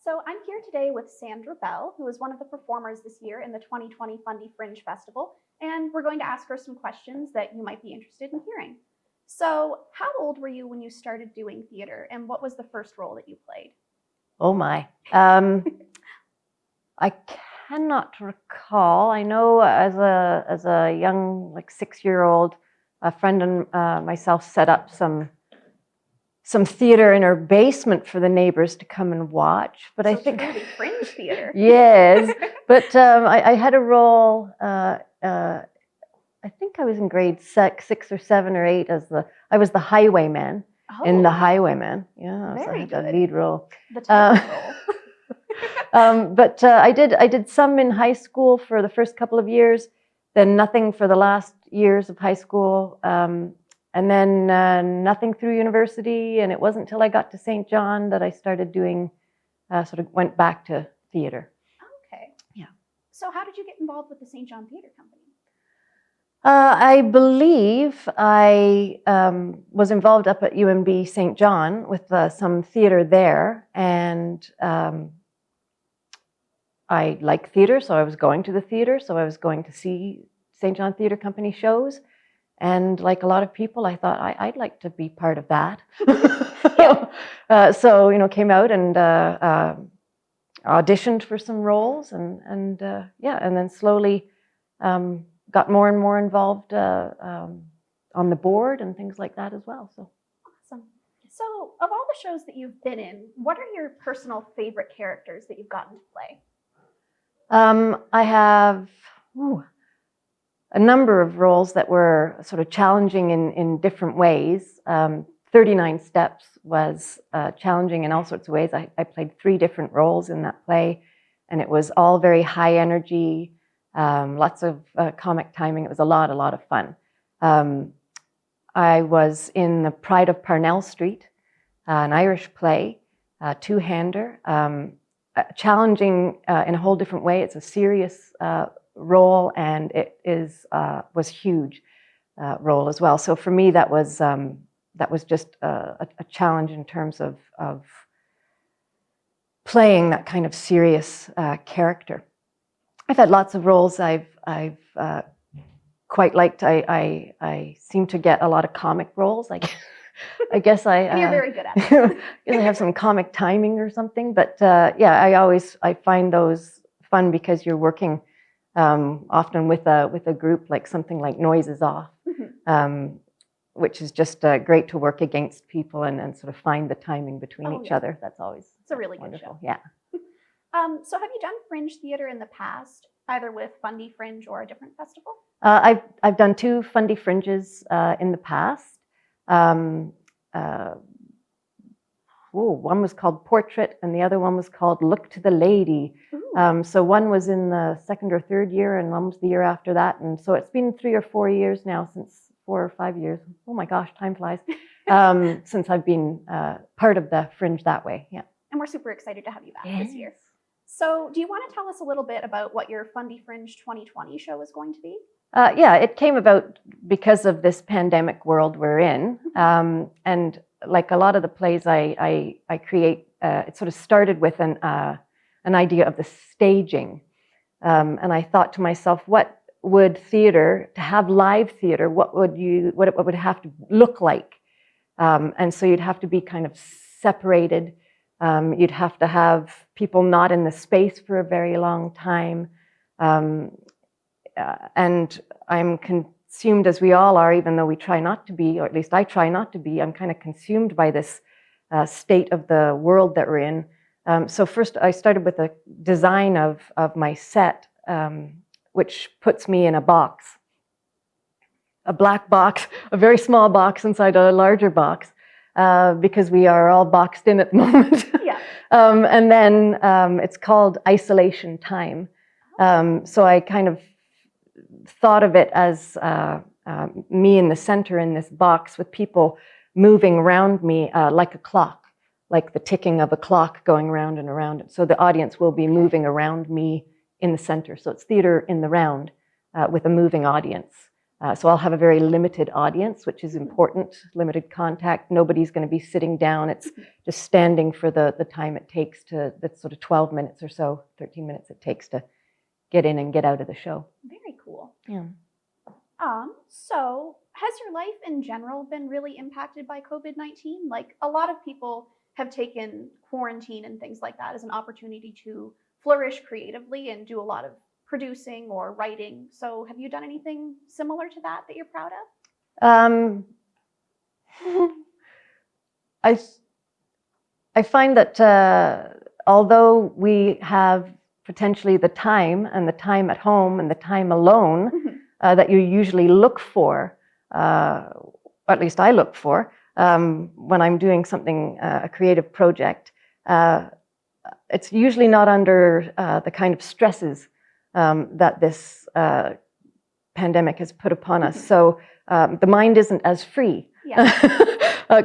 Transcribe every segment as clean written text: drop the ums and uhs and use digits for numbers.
So I'm here today with Sandra Bell, who is one of the performers this year in the 2020 Fundy Fringe Festival, and we're going to ask her some questions that you might be interested in hearing. So how old were you when you started doing theater, and what was the first role that you played? Oh my. I cannot recall. I know as a young, like 6-year-old, a friend and myself set up some theater in our basement for the neighbors to come and watch. But So I think truly fringe theater. yes. But I had a role. I think I was in grade 6 or 7 or 8 I was the highwayman in The Highwayman. Yeah, so I had good. a lead role. The title role. But I did some in high school for the first couple of years, then nothing for the last years of high school, and then nothing through university. And it wasn't until I got to St. John that I started doing, sort of went back to theater. Okay. Yeah. So how did you get involved with the St. John Theatre Company? I believe I was involved up at UNB St. John with some theater there, and I like theater, so I was going to the theater, so I was going to see St. John Theatre Company shows, and like a lot of people, I thought I'd like to be part of that. So came out and auditioned for some roles, and then slowly got more and more involved on the board and things like that as well. So awesome. So of all the shows that you've been in, what are your personal favorite characters that you've gotten to play? I have a number of roles that were sort of challenging in different ways. 39 Steps was challenging in all sorts of ways. I played 3 different roles in that play, and it was all very high energy, lots of comic timing. It was a lot of fun. I was in The Pride of Parnell Street, an Irish play, two-hander, challenging in a whole different way. It's a serious role, and it was huge role as well. So for me, that was just a challenge in terms of playing that kind of serious character. I've had lots of roles I've quite liked. I seem to get a lot of comic roles. I guess you're very good at it. I have some comic timing or something. But yeah, I find those fun because you're working often with a group, like something like Noise is Off, which is just great to work against people and sort of find the timing between each other. That's always it's a really wonderful. Good show. Yeah. So have you done Fringe theater in the past, either with Fundy Fringe or a different festival? I've done 2 Fundy Fringes in the past. One was called Portrait, and the other one was called Look to the Lady. So one was in the 2nd or 3rd year, and one was the year after that. And so it's been 3 or 4 years now, since 4 or 5 years. Oh my gosh, time flies. Since I've been part of the Fringe that way. Yeah. And we're super excited to have you back this year. So do you want to tell us a little bit about what your Fundy Fringe 2020 show is going to be? Yeah, it came about because of this pandemic world we're in. And like a lot of the plays I create, it sort of started with an idea of the staging. And I thought to myself, what would theater, to have live theater, what would it have to look like? And so you'd have to be kind of separated. You'd have to have people not in the space for a very long time. And I'm consumed, as we all are, even though we try not to be, or at least I try not to be. I'm kind of consumed by this state of the world that we're in. So first I started with a design of my set, which puts me in a box, a black box, a very small box inside a larger box. Because we are all boxed in at the moment. Yeah. And then it's called isolation time. So I kind of thought of it as me in the center in this box with people moving around me like a clock, like the ticking of a clock going around and around. So the audience will be moving around me in the center. So it's theater in the round with a moving audience. So I'll have a very limited audience, which is important, limited contact. Nobody's going to be sitting down. It's just standing for the time it takes to, that's sort of 12 minutes or so, 13 minutes it takes to get in and get out of the show. Very cool. Yeah. So has your life in general been really impacted by COVID-19? Like, a lot of people have taken quarantine and things like that as an opportunity to flourish creatively and do a lot of producing or writing. So have you done anything similar to that you're proud of? I find that although we have potentially the time at home and the time alone that you usually look for, or at least I look for, when I'm doing something, a creative project, it's usually not under the kind of stresses that this pandemic has put upon us. So the mind isn't as free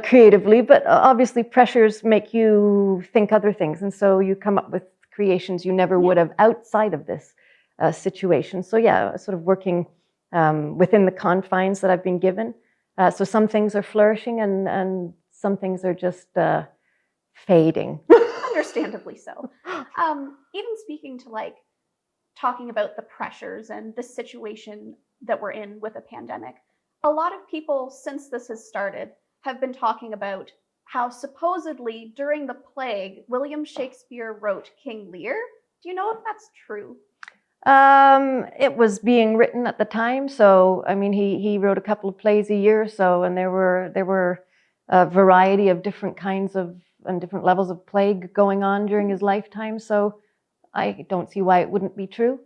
creatively, but obviously pressures make you think other things. And so you come up with creations you never would have outside of this situation. So yeah, sort of working within the confines that I've been given. So some things are flourishing and some things are just fading. Understandably so. Even speaking to like talking about the pressures and the situation that we're in with a pandemic, a lot of people since this has started have been talking about how supposedly during the plague, William Shakespeare wrote King Lear. Do you know if that's true? It was being written at the time, so I mean, he wrote a couple of plays a year or so, and there were a variety of different kinds of and different levels of plague going on during his lifetime. So I don't see why it wouldn't be true.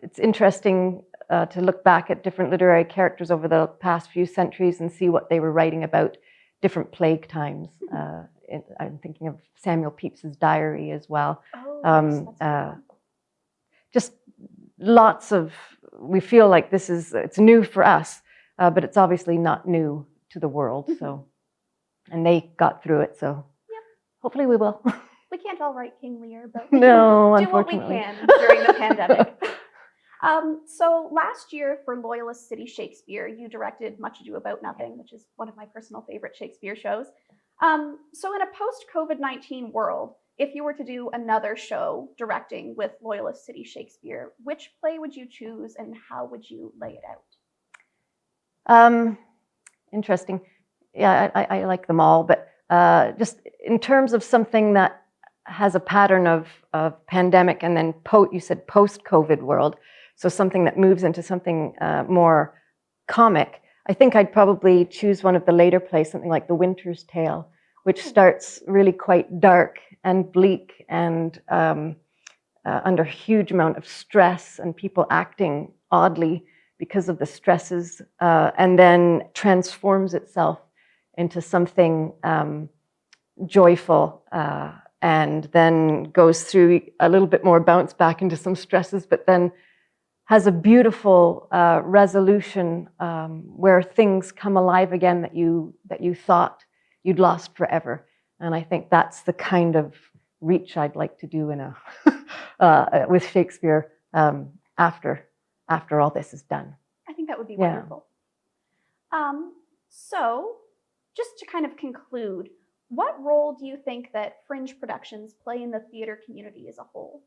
It's interesting to look back at different literary characters over the past few centuries and see what they were writing about different plague times. I'm thinking of Samuel Pepys's diary as well. Just lots of, we feel like it's new for us, but it's obviously not new to the world. So, and they got through it. So hopefully we will. We can't all write King Lear, but we no, can do what we can during the pandemic. So last year for Loyalist City Shakespeare, you directed Much Ado About Nothing, which is one of my personal favorite Shakespeare shows. So in a post-COVID-19 world, if you were to do another show directing with Loyalist City Shakespeare, which play would you choose and how would you lay it out? Interesting. Yeah, I like them all, but just in terms of something that has a pattern of pandemic and then you said post-COVID world, so something that moves into something more comic, I think I'd probably choose one of the later plays, something like The Winter's Tale, which starts really quite dark and bleak and under a huge amount of stress and people acting oddly because of the stresses, and then transforms itself into something joyful, and then goes through a little bit more bounce back into some stresses, but then has a beautiful resolution where things come alive again that you thought you'd lost forever. And I think that's the kind of reach I'd like to do in a with Shakespeare after all this is done. I think that would be wonderful. So just to kind of conclude, what role do you think that Fringe productions play in the theater community as a whole?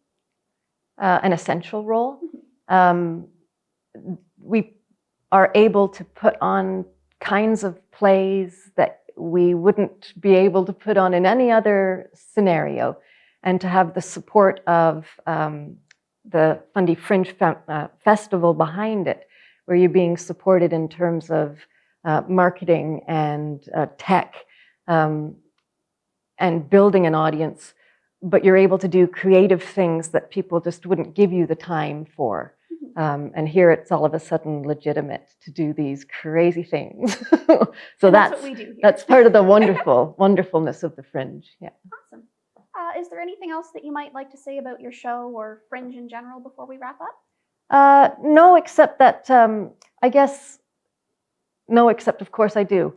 An essential role. We are able to put on kinds of plays that we wouldn't be able to put on in any other scenario, and to have the support of the Fundy Fringe Festival behind it, where you're being supported in terms of marketing and tech and building an audience, but you're able to do creative things that people just wouldn't give you the time for. And here it's all of a sudden legitimate to do these crazy things. So that's what we do here. That's part of the wonderfulness of the Fringe. Yeah. Awesome. Is there anything else that you might like to say about your show or Fringe in general before we wrap up? No, except that except of course I do.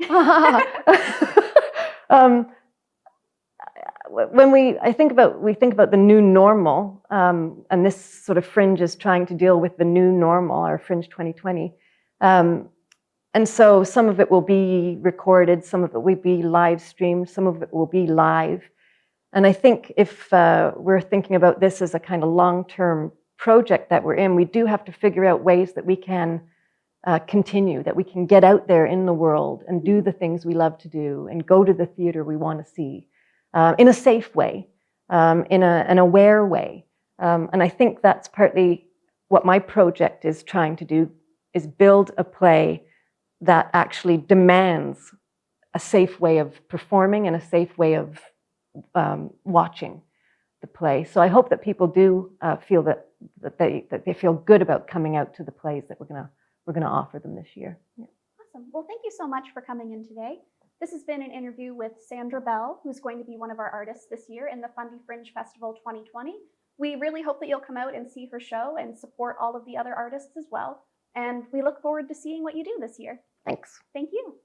when we think about the new normal, and this sort of Fringe is trying to deal with the new normal, our Fringe 2020. And so some of it will be recorded, some of it will be live streamed, some of it will be live. And I think if we're thinking about this as a kind of long-term project that we're in, we do have to figure out ways that we can continue, that we can get out there in the world and do the things we love to do and go to the theater we want to see in a safe way, in an aware way. And I think that's partly what my project is trying to do, is build a play that actually demands a safe way of performing and a safe way of watching the play. So I hope that people do feel that they feel good about coming out to the plays that we're gonna offer them this year. Yeah. Awesome. Well, thank you so much for coming in today. This has been an interview with Sandra Bell, who's going to be one of our artists this year in the Fundy Fringe Festival 2020. We really hope that you'll come out and see her show and support all of the other artists as well. And we look forward to seeing what you do this year. Thanks. Thank you.